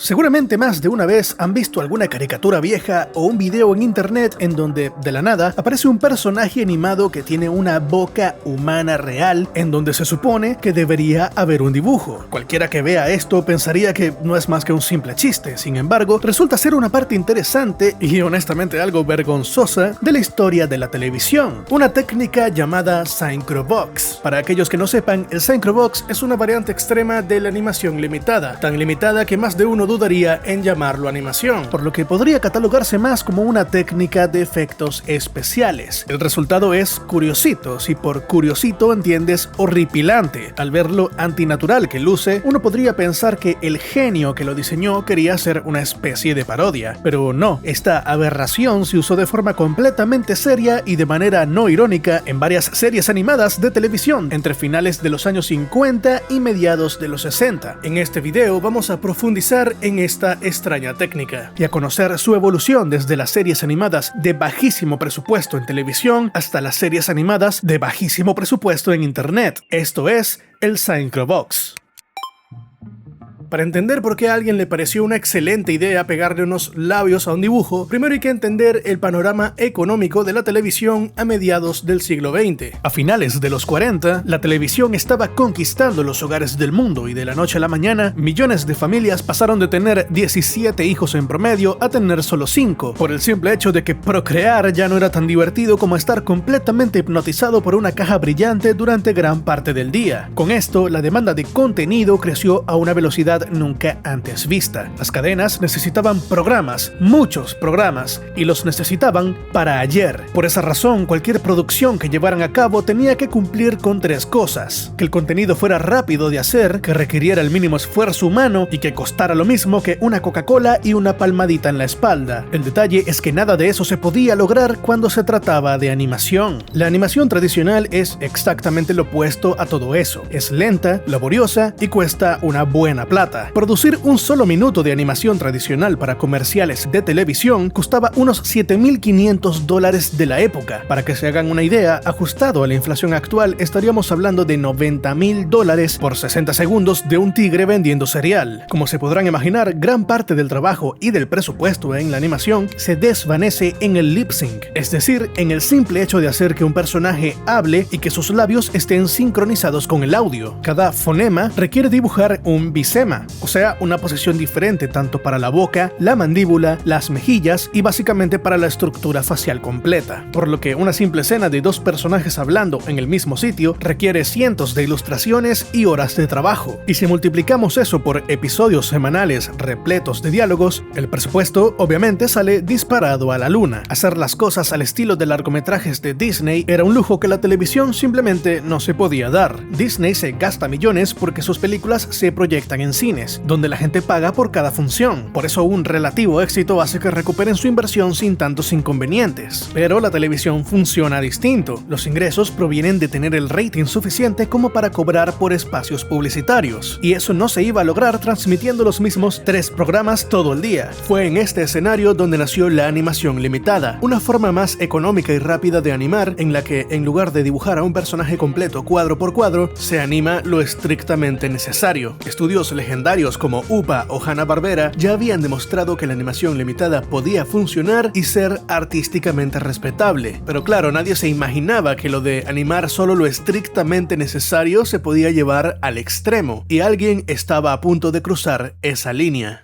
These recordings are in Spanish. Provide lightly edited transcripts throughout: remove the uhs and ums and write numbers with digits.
Seguramente más de una vez han visto alguna caricatura vieja o un video en internet en donde, de la nada, aparece un personaje animado que tiene una boca humana real en donde se supone que debería haber un dibujo. Cualquiera que vea esto pensaría que no es más que un simple chiste, sin embargo, resulta ser una parte interesante y honestamente algo vergonzosa de la historia de la televisión, una técnica llamada Synchrobox. Para aquellos que no sepan, el Synchrobox es una variante extrema de la animación limitada, tan limitada que más de uno dudaría en llamarlo animación, por lo que podría catalogarse más como una técnica de efectos especiales. El resultado es curiosito, si por curiosito entiendes horripilante. Al ver lo antinatural que luce, uno podría pensar que el genio que lo diseñó quería hacer una especie de parodia, pero no, esta aberración se usó de forma completamente seria y de manera no irónica en varias series animadas de televisión entre finales de los años 50 y mediados de los 60. En este video vamos a profundizar en esta extraña técnica y a conocer su evolución desde las series animadas de bajísimo presupuesto en televisión hasta las series animadas de bajísimo presupuesto en internet. Esto es el Synchrobox. Para entender por qué a alguien le pareció una excelente idea pegarle unos labios a un dibujo, primero hay que entender el panorama económico de la televisión a mediados del siglo XX. A finales de los 40, la televisión estaba conquistando los hogares del mundo y de la noche a la mañana, millones de familias pasaron de tener 17 hijos en promedio a tener solo 5, por el simple hecho de que procrear ya no era tan divertido como estar completamente hipnotizado por una caja brillante durante gran parte del día. Con esto, la demanda de contenido creció a una velocidad nunca antes vista. Las cadenas necesitaban programas, muchos programas, y los necesitaban para ayer. Por esa razón, cualquier producción que llevaran a cabo tenía que cumplir con 3 cosas: que el contenido fuera rápido de hacer, que requiriera el mínimo esfuerzo humano y que costara lo mismo que una Coca-Cola y una palmadita en la espalda. El detalle es que nada de eso se podía lograr cuando se trataba de animación. La animación tradicional es exactamente lo opuesto a todo eso. Es lenta, laboriosa y cuesta una buena plata. Producir un solo minuto de animación tradicional para comerciales de televisión costaba unos $7,500 de la época. Para que se hagan una idea, ajustado a la inflación actual, estaríamos hablando de $90,000 por 60 segundos de un tigre vendiendo cereal. Como se podrán imaginar, gran parte del trabajo y del presupuesto en la animación se desvanece en el lip sync, es decir, en el simple hecho de hacer que un personaje hable y que sus labios estén sincronizados con el audio. Cada fonema requiere dibujar un bisema, o sea, una posición diferente tanto para la boca, la mandíbula, las mejillas y básicamente para la estructura facial completa. Por lo que una simple escena de 2 personajes hablando en el mismo sitio requiere cientos de ilustraciones y horas de trabajo. Y si multiplicamos eso por episodios semanales repletos de diálogos, el presupuesto obviamente sale disparado a la luna. Hacer las cosas al estilo de largometrajes de Disney era un lujo que la televisión simplemente no se podía dar. Disney se gasta millones porque sus películas se proyectan en cines, donde la gente paga por cada función. Por eso un relativo éxito hace que recuperen su inversión sin tantos inconvenientes. Pero la televisión funciona distinto. Los ingresos provienen de tener el rating suficiente como para cobrar por espacios publicitarios. Y eso no se iba a lograr transmitiendo los mismos 3 programas todo el día. Fue en este escenario donde nació la animación limitada, una forma más económica y rápida de animar en la que, en lugar de dibujar a un personaje completo cuadro por cuadro, se anima lo estrictamente necesario. Estudios legendarios como UPA o Hanna-Barbera ya habían demostrado que la animación limitada podía funcionar y ser artísticamente respetable. Pero claro, nadie se imaginaba que lo de animar solo lo estrictamente necesario se podía llevar al extremo, y alguien estaba a punto de cruzar esa línea.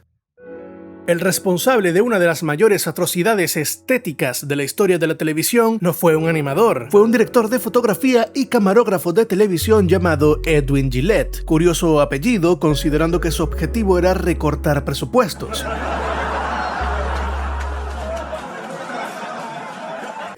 El responsable de una de las mayores atrocidades estéticas de la historia de la televisión no fue un animador, fue un director de fotografía y camarógrafo de televisión llamado Edwin Gillette. Curioso apellido, considerando que su objetivo era recortar presupuestos.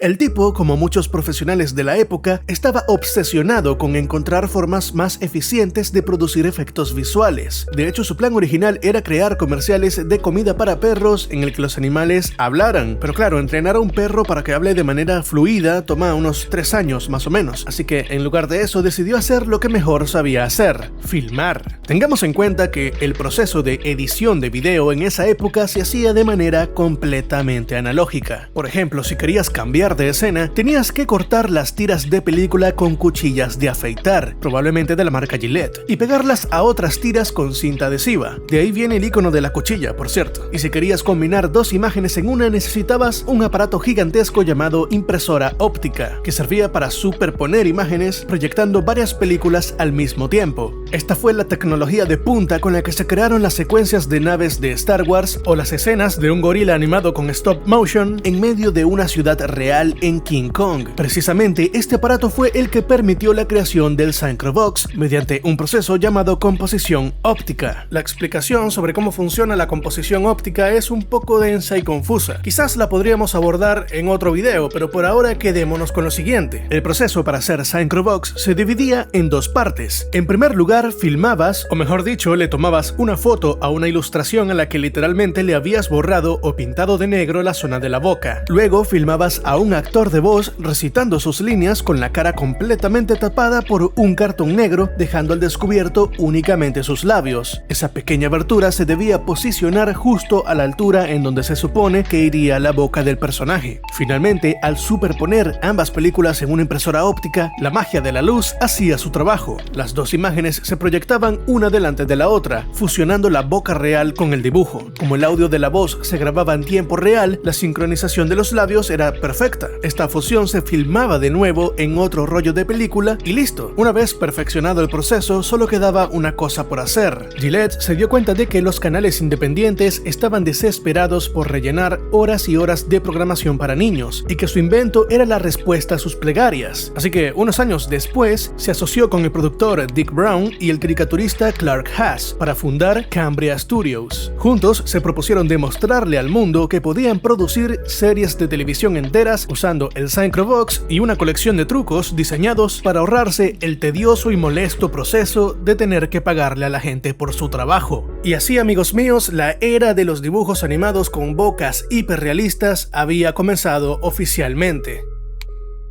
El tipo, como muchos profesionales de la época, estaba obsesionado con encontrar formas más eficientes de producir efectos visuales. De hecho, su plan original era crear comerciales de comida para perros en el que los animales hablaran. Pero claro, entrenar a un perro para que hable de manera fluida toma unos 3 años más o menos. Así que en lugar de eso decidió hacer lo que mejor sabía hacer: filmar. Tengamos en cuenta que el proceso de edición de video en esa época se hacía de manera completamente analógica. Por ejemplo, si querías cambiar cambiar de escena, tenías que cortar las tiras de película con cuchillas de afeitar, probablemente de la marca Gillette, y pegarlas a otras tiras con cinta adhesiva. De ahí viene el icono de la cuchilla, por cierto. Y si querías combinar dos imágenes en una, necesitabas un aparato gigantesco llamado impresora óptica, que servía para superponer imágenes proyectando varias películas al mismo tiempo. Esta fue la tecnología de punta con la que se crearon las secuencias de naves de Star Wars o las escenas de un gorila animado con stop motion en medio de una ciudad real en King Kong. Precisamente este aparato fue el que permitió la creación del Syncrovox mediante un proceso llamado composición óptica. La explicación sobre cómo funciona la composición óptica es un poco densa y confusa. Quizás la podríamos abordar en otro video, pero por ahora quedémonos con lo siguiente. El proceso para hacer Syncrovox se dividía en dos partes. En primer lugar, filmabas, o mejor dicho, le tomabas una foto a una ilustración a la que literalmente le habías borrado o pintado de negro la zona de la boca. Luego filmabas a un actor de voz recitando sus líneas con la cara completamente tapada por un cartón negro, dejando al descubierto únicamente sus labios. Esa pequeña abertura se debía posicionar justo a la altura en donde se supone que iría la boca del personaje. Finalmente, al superponer ambas películas en una impresora óptica, la magia de la luz hacía su trabajo. Las dos imágenes se proyectaban una delante de la otra, fusionando la boca real con el dibujo. Como el audio de la voz se grababa en tiempo real, la sincronización de los labios era perfecta. Esta fusión se filmaba de nuevo en otro rollo de película y listo. Una vez perfeccionado el proceso, solo quedaba una cosa por hacer. Gillette se dio cuenta de que los canales independientes estaban desesperados por rellenar horas y horas de programación para niños y que su invento era la respuesta a sus plegarias. Así que unos años después se asoció con el productor Dick Brown y el caricaturista Clark Haas para fundar Cambria Studios. Juntos se propusieron demostrarle al mundo que podían producir series de televisión enteras usando el Syncrovox y una colección de trucos diseñados para ahorrarse el tedioso y molesto proceso de tener que pagarle a la gente por su trabajo. Y así, amigos míos, la era de los dibujos animados con bocas hiperrealistas había comenzado oficialmente.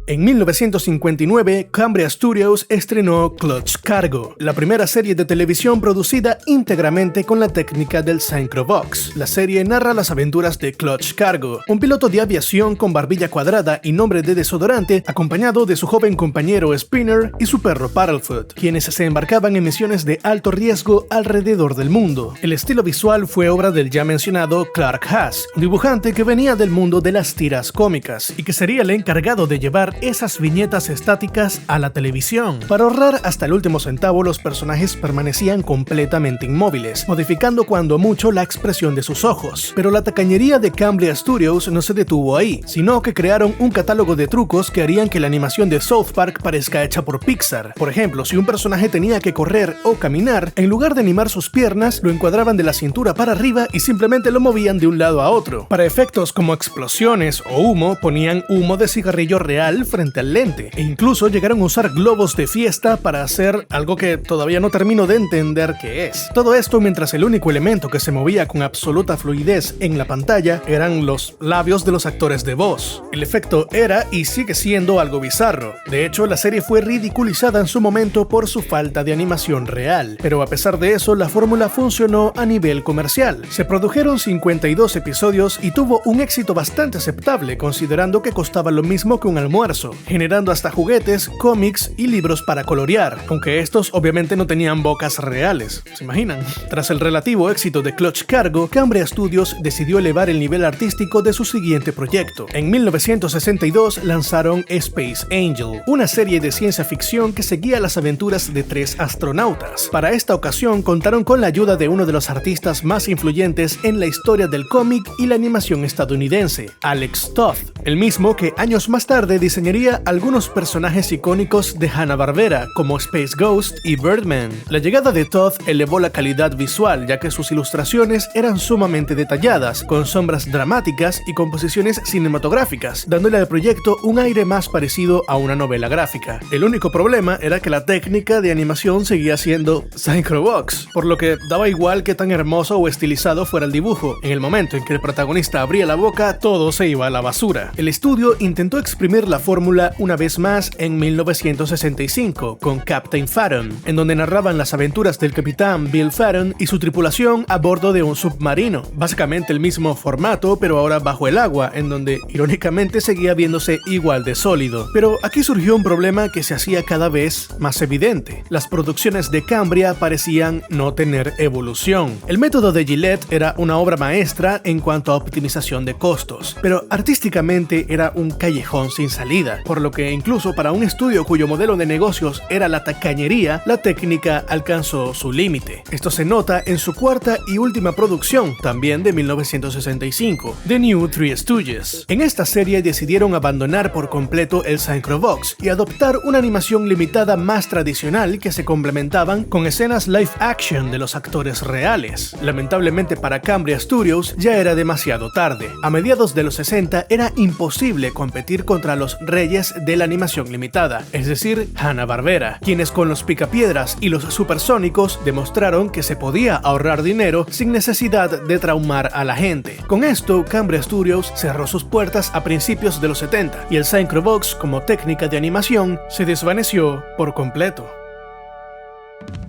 En 1959, Cambria Studios estrenó Clutch Cargo, la primera serie de televisión producida íntegramente con la técnica del Syncrovox. La serie narra las aventuras de Clutch Cargo, un piloto de aviación con barbilla cuadrada y nombre de desodorante, acompañado de su joven compañero Spinner y su perro Paddlefoot, quienes se embarcaban en misiones de alto riesgo alrededor del mundo. El estilo visual fue obra del ya mencionado Clark Haas, un dibujante que venía del mundo de las tiras cómicas y que sería el encargado de llevar esas viñetas estáticas a la televisión. Para ahorrar hasta el último centavo, los personajes permanecían completamente inmóviles, modificando cuando mucho la expresión de sus ojos. Pero la tacañería de Cambria Studios no se detuvo ahí, sino que crearon un catálogo de trucos que harían que la animación de South Park parezca hecha por Pixar. Por ejemplo, si un personaje tenía que correr o caminar, en lugar de animar sus piernas, lo encuadraban de la cintura para arriba y simplemente lo movían de un lado a otro. Para efectos como explosiones o humo, ponían humo de cigarrillo real frente al lente, e incluso llegaron a usar globos de fiesta para hacer algo que todavía no termino de entender qué es. Todo esto mientras el único elemento que se movía con absoluta fluidez en la pantalla eran los labios de los actores de voz. El efecto era y sigue siendo algo bizarro. De hecho, la serie fue ridiculizada en su momento por su falta de animación real, pero a pesar de eso, la fórmula funcionó a nivel comercial. Se produjeron 52 episodios y tuvo un éxito bastante aceptable, considerando que costaba lo mismo que un almuerzo, generando hasta juguetes, cómics y libros para colorear, aunque estos obviamente no tenían bocas reales, ¿se imaginan? Tras el relativo éxito de Clutch Cargo, Cambria Studios decidió elevar el nivel artístico de su siguiente proyecto. En 1962 lanzaron Space Angel, una serie de ciencia ficción que seguía las aventuras de 3 astronautas. Para esta ocasión contaron con la ayuda de uno de los artistas más influyentes en la historia del cómic y la animación estadounidense, Alex Toth, el mismo que años más tarde diseñaría algunos personajes icónicos de Hanna-Barbera, como Space Ghost y Birdman. La llegada de Todd elevó la calidad visual, ya que sus ilustraciones eran sumamente detalladas, con sombras dramáticas y composiciones cinematográficas, dándole al proyecto un aire más parecido a una novela gráfica. El único problema era que la técnica de animación seguía siendo Syncrovox, por lo que daba igual que tan hermoso o estilizado fuera el dibujo. En el momento en que el protagonista abría la boca, todo se iba a la basura. El estudio intentó exprimir la forma fórmula una vez más en 1965 con Captain Phaeton, en donde narraban las aventuras del capitán Bill Phaeton y su tripulación a bordo de un submarino. Básicamente el mismo formato, pero ahora bajo el agua, en donde irónicamente seguía viéndose igual de sólido. Pero aquí surgió un problema que se hacía cada vez más evidente. Las producciones de Cambria parecían no tener evolución. El método de Gillette era una obra maestra en cuanto a optimización de costos, pero artísticamente era un callejón sin salida, por lo que incluso para un estudio cuyo modelo de negocios era la tacañería, la técnica alcanzó su límite. Esto se nota en su cuarta y última producción, también de 1965, The New Three Stooges. En esta serie decidieron abandonar por completo el Synchrovox y adoptar una animación limitada más tradicional que se complementaban con escenas live action de los actores reales. Lamentablemente para Cambria Studios ya era demasiado tarde. A mediados de los 60 era imposible competir contra los reyes de la animación limitada, es decir, Hanna-Barbera, quienes con los Picapiedras y los Supersónicos demostraron que se podía ahorrar dinero sin necesidad de traumar a la gente. Con esto, Cambria Studios cerró sus puertas a principios de los 70 y el Synchrovox como técnica de animación se desvaneció por completo.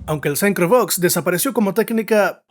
Aunque el Synchrovox desapareció como técnica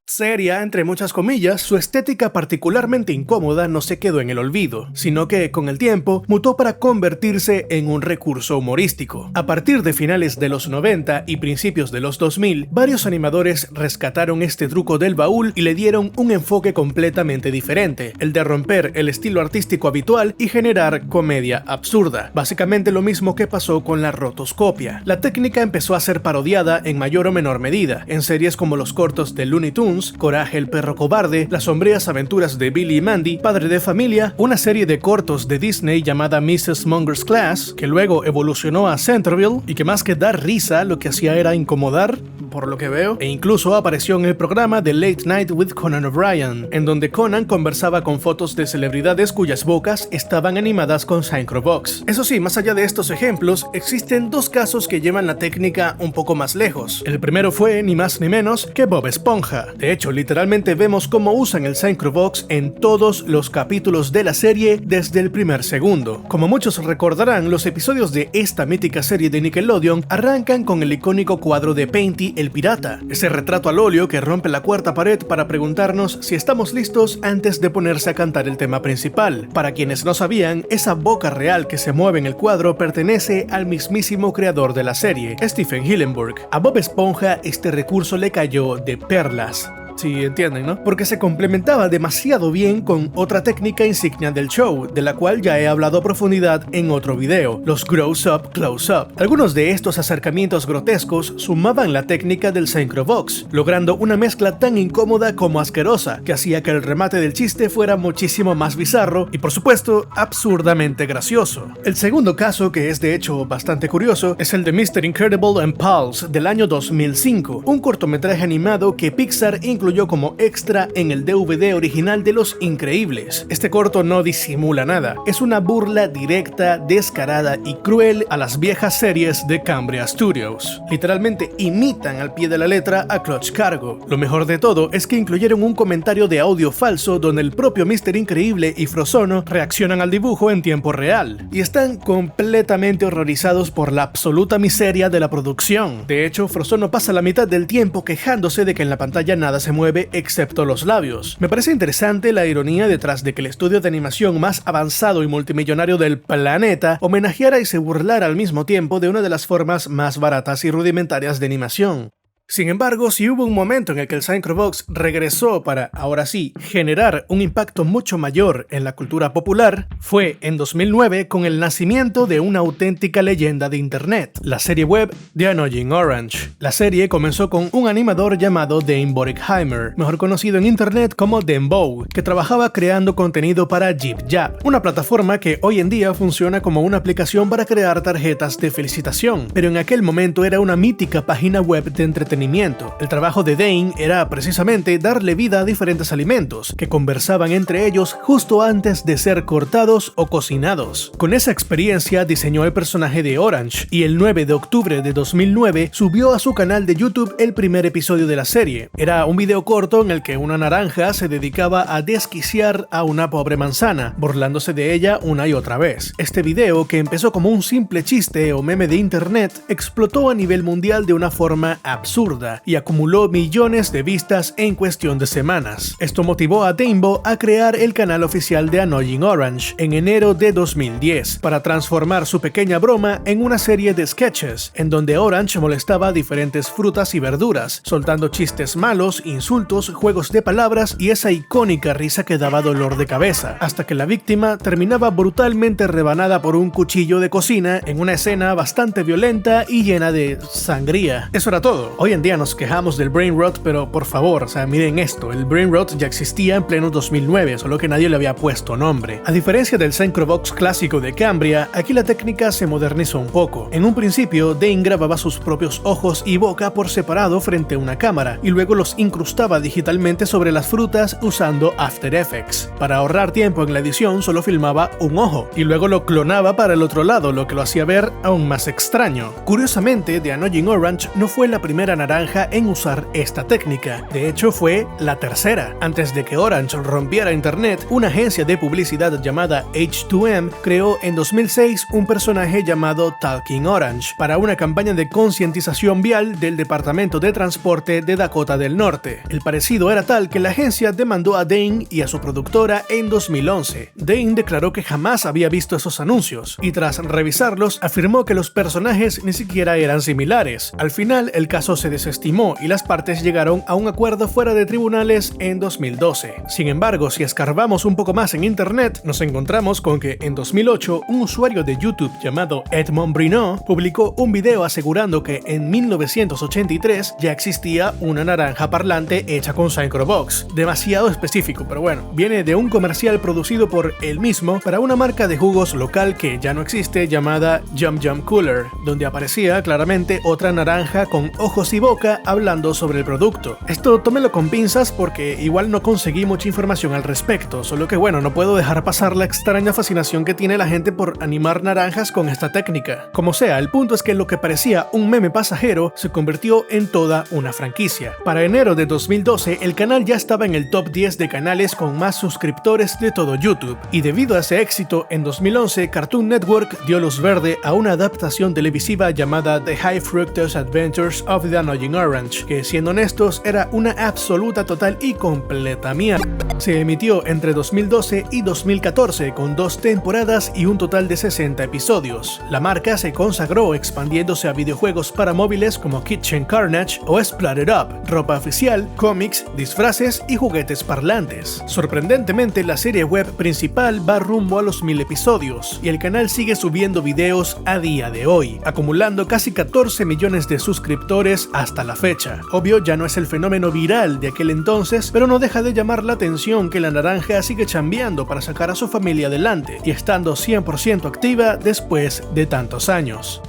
seria, entre muchas comillas, su estética particularmente incómoda no se quedó en el olvido, sino que con el tiempo mutó para convertirse en un recurso humorístico. A partir de finales de los 90 y principios de los 2000, varios animadores rescataron este truco del baúl y le dieron un enfoque completamente diferente, el de romper el estilo artístico habitual y generar comedia absurda. Básicamente lo mismo que pasó con la rotoscopia. La técnica empezó a ser parodiada en mayor o menor medida, en series como los cortos de Looney Tunes, Coraje el perro cobarde, Las sombrías aventuras de Billy y Mandy, Padre de familia, una serie de cortos de Disney llamada Mrs. Munger's Class, que luego evolucionó a Centerville y que más que dar risa lo que hacía era incomodar, por lo que veo, e incluso apareció en el programa The Late Night with Conan O'Brien, en donde Conan conversaba con fotos de celebridades cuyas bocas estaban animadas con Synchrovox. Eso sí, más allá de estos ejemplos, existen dos casos que llevan la técnica un poco más lejos. El primero fue ni más ni menos que Bob Esponja. De hecho, literalmente vemos cómo usan el Synchrovox en todos los capítulos de la serie desde el primer segundo. Como muchos recordarán, los episodios de esta mítica serie de Nickelodeon arrancan con el icónico cuadro de Painty el pirata, ese retrato al óleo que rompe la cuarta pared para preguntarnos si estamos listos antes de ponerse a cantar el tema principal. Para quienes no sabían, esa boca real que se mueve en el cuadro pertenece al mismísimo creador de la serie, Stephen Hillenburg. A Bob Esponja este recurso le cayó de perlas. Sí, entienden, ¿no? Porque se complementaba demasiado bien con otra técnica insignia del show, de la cual ya he hablado a profundidad en otro video, los Gross Up Close Up. Algunos de estos acercamientos grotescos sumaban la técnica del Synchrovox, logrando una mezcla tan incómoda como asquerosa, que hacía que el remate del chiste fuera muchísimo más bizarro y, por supuesto, absurdamente gracioso. El segundo caso, que es de hecho bastante curioso, es el de Mr. Incredible and Pals del año 2005, un cortometraje animado que Pixar incluyó como extra en el DVD original de Los Increíbles. Este corto no disimula nada, es una burla directa, descarada y cruel a las viejas series de Cambria Studios. Literalmente imitan al pie de la letra a Clutch Cargo. Lo mejor de todo es que incluyeron un comentario de audio falso donde el propio Mr. Increíble y Frozono reaccionan al dibujo en tiempo real, y están completamente horrorizados por la absoluta miseria de la producción. De hecho, Frozono pasa la mitad del tiempo quejándose de que en la pantalla nada se mueve excepto los labios. Me parece interesante la ironía detrás de que el estudio de animación más avanzado y multimillonario del planeta homenajeara y se burlara al mismo tiempo de una de las formas más baratas y rudimentarias de animación. Sin embargo, si hubo un momento en el que el Synchrovox regresó para, ahora sí, generar un impacto mucho mayor en la cultura popular, fue en 2009 con el nacimiento de una auténtica leyenda de internet, la serie web The Annoying Orange. La serie comenzó con un animador llamado Dane Borekheimer, mejor conocido en internet como Dembow, que trabajaba creando contenido para JibJab, una plataforma que hoy en día funciona como una aplicación para crear tarjetas de felicitación, pero en aquel momento era una mítica página web de entretenimiento entretenimiento. El trabajo de Dane era precisamente darle vida a diferentes alimentos, que conversaban entre ellos justo antes de ser cortados o cocinados. Con esa experiencia diseñó el personaje de Orange, y el 9 de octubre de 2009 subió a su canal de YouTube el primer episodio de la serie. Era un video corto en el que una naranja se dedicaba a desquiciar a una pobre manzana, burlándose de ella una y otra vez. Este video, que empezó como un simple chiste o meme de internet, explotó a nivel mundial de una forma absurda y acumuló millones de vistas en cuestión de semanas. Esto motivó a Danebo a crear el canal oficial de Annoying Orange en enero de 2010 para transformar su pequeña broma en una serie de sketches en donde Orange molestaba a diferentes frutas y verduras, soltando chistes malos, insultos, juegos de palabras y esa icónica risa que daba dolor de cabeza, hasta que la víctima terminaba brutalmente rebanada por un cuchillo de cocina en una escena bastante violenta y llena de sangría. Eso era todo. Hoy en día nos quejamos del brain rot, pero por favor, miren esto, el brain rot ya existía en pleno 2009, solo que nadie le había puesto nombre. A diferencia del Syncrobox clásico de Cambria, aquí la técnica se modernizó un poco. En un principio, Dane grababa sus propios ojos y boca por separado frente a una cámara, y luego los incrustaba digitalmente sobre las frutas usando After Effects. Para ahorrar tiempo en la edición, solo filmaba un ojo, y luego lo clonaba para el otro lado, lo que lo hacía ver aún más extraño. Curiosamente, The Annoying Orange no fue la primera naranja en usar esta técnica, de hecho fue la tercera. Antes de que Orange rompiera internet, una agencia de publicidad llamada H2M creó en 2006 un personaje llamado Talking Orange para una campaña de concientización vial del Departamento de Transporte de Dakota del Norte. El parecido era tal que la agencia demandó a Dane y a su productora en 2011. Dane declaró que jamás había visto esos anuncios y tras revisarlos afirmó que los personajes ni siquiera eran similares. Al final el caso se desestimó y las partes llegaron a un acuerdo fuera de tribunales en 2012. Sin embargo, si escarbamos un poco más en internet, nos encontramos con que en 2008 un usuario de YouTube llamado Edmond Bruno publicó un video asegurando que en 1983 ya existía una naranja parlante hecha con Syncrobox. Demasiado específico, pero bueno, viene de un comercial producido por él mismo para una marca de jugos local que ya no existe llamada Yum Yum Cooler, donde aparecía claramente otra naranja con ojos y boca hablando sobre el producto. Esto tómelo con pinzas porque igual no conseguí mucha información al respecto, solo que bueno, no puedo dejar pasar la extraña fascinación que tiene la gente por animar naranjas con esta técnica. Como sea, el punto es que lo que parecía un meme pasajero se convirtió en toda una franquicia. Para enero de 2012, el canal ya estaba en el top 10 de canales con más suscriptores de todo YouTube, y debido a ese éxito, en 2011 Cartoon Network dio luz verde a una adaptación televisiva llamada The High Fructose Adventures of the Annoying Orange, que siendo honestos era una absoluta, total y completa mierda. Se emitió entre 2012 y 2014 con 2 temporadas y un total de 60 episodios. La marca se consagró expandiéndose a videojuegos para móviles como Kitchen Carnage o Splattered Up, ropa oficial, cómics, disfraces y juguetes parlantes. Sorprendentemente, la serie web principal va rumbo a los 1000 episodios y el canal sigue subiendo videos a día de hoy, acumulando casi 14 millones de suscriptores hasta la fecha. Obvio, ya no es el fenómeno viral de aquel entonces, pero no deja de llamar la atención que la naranja sigue chambeando para sacar a su familia adelante y estando 100% activa después de tantos años.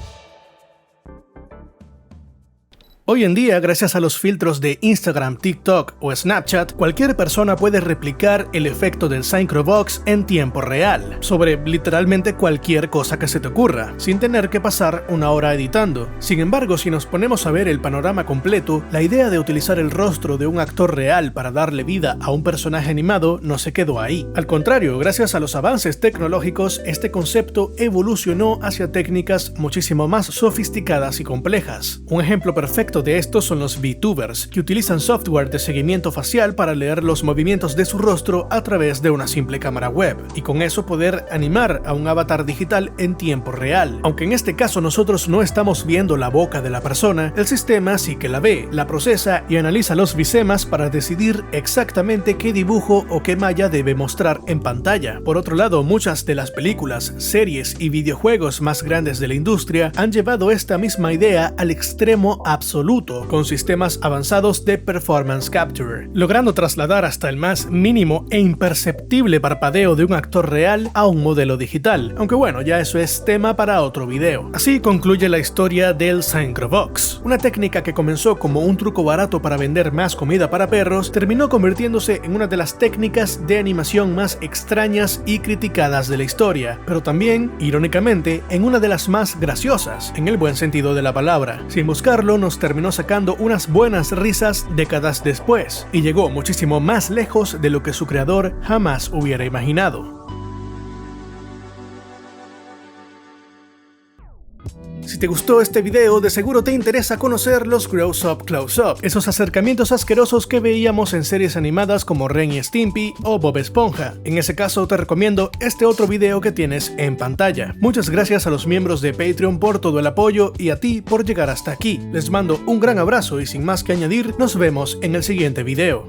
Hoy en día, gracias a los filtros de Instagram, TikTok o Snapchat, cualquier persona puede replicar el efecto del Syncrobox en tiempo real, sobre literalmente cualquier cosa que se te ocurra, sin tener que pasar una hora editando. Sin embargo, si nos ponemos a ver el panorama completo, la idea de utilizar el rostro de un actor real para darle vida a un personaje animado no se quedó ahí. Al contrario, gracias a los avances tecnológicos, este concepto evolucionó hacia técnicas muchísimo más sofisticadas y complejas. Un ejemplo perfecto de estos son los VTubers, que utilizan software de seguimiento facial para leer los movimientos de su rostro a través de una simple cámara web, y con eso poder animar a un avatar digital en tiempo real. Aunque en este caso nosotros no estamos viendo la boca de la persona, el sistema sí que la ve, la procesa y analiza los visemas para decidir exactamente qué dibujo o qué malla debe mostrar en pantalla. Por otro lado, muchas de las películas, series y videojuegos más grandes de la industria han llevado esta misma idea al extremo absoluto, absoluto con sistemas avanzados de Performance Capture, logrando trasladar hasta el más mínimo e imperceptible parpadeo de un actor real a un modelo digital, aunque bueno, ya eso es tema para otro video. Así concluye la historia del Synchrovox, una técnica que comenzó como un truco barato para vender más comida para perros, terminó convirtiéndose en una de las técnicas de animación más extrañas y criticadas de la historia, pero también, irónicamente, en una de las más graciosas, en el buen sentido de la palabra. Sin buscarlo, nos terminó sacando unas buenas risas décadas después, y llegó muchísimo más lejos de lo que su creador jamás hubiera imaginado. Si te gustó este video, de seguro te interesa conocer los Grows Up Close Up, esos acercamientos asquerosos que veíamos en series animadas como Ren y Stimpy o Bob Esponja. En ese caso te recomiendo este otro video que tienes en pantalla. Muchas gracias a los miembros de Patreon por todo el apoyo y a ti por llegar hasta aquí. Les mando un gran abrazo y sin más que añadir, nos vemos en el siguiente video.